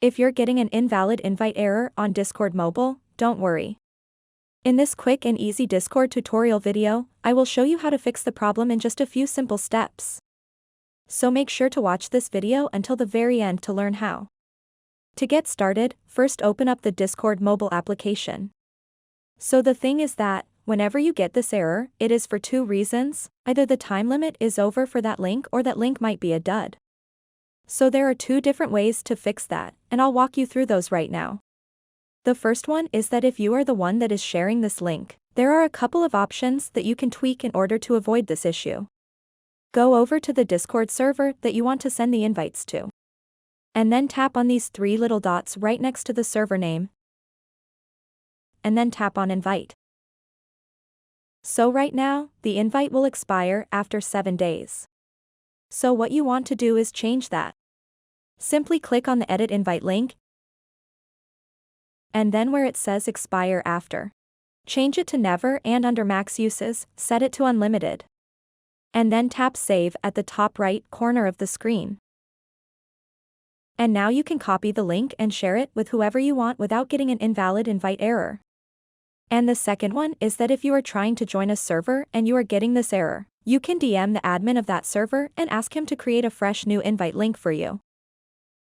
If you're getting an invalid invite error on Discord Mobile, don't worry. In this quick and easy Discord tutorial video, I will show you how to fix the problem in just a few simple steps. So make sure to watch this video until the very end to learn how. To get started, first open up the Discord mobile application. So the thing is that, whenever you get this error, it is for two reasons: either the time limit is over for that link or that link might be a dud. So there are two different ways to fix that, and I'll walk you through those right now. The first one is that if you are the one that is sharing this link, there are a couple of options that you can tweak in order to avoid this issue. Go over to the Discord server that you want to send the invites to. And then tap on these three little dots right next to the server name. And then tap on Invite. So right now, the invite will expire after 7 days. So what you want to do is change that. Simply click on the Edit Invite link, and then where it says Expire After, change it to Never, and under Max Uses, set it to Unlimited. And then tap Save at the top right corner of the screen. And now you can copy the link and share it with whoever you want without getting an invalid invite error. And the second one is that if you are trying to join a server and you are getting this error, you can DM the admin of that server and ask him to create a fresh new invite link for you.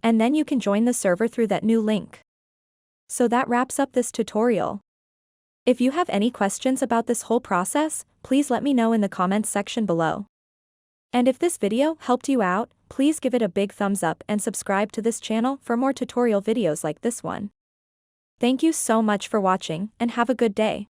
And then you can join the server through that new link. So that wraps up this tutorial. If you have any questions about this whole process, please let me know in the comments section below. And if this video helped you out, please give it a big thumbs up and subscribe to this channel for more tutorial videos like this one. Thank you so much for watching, and have a good day.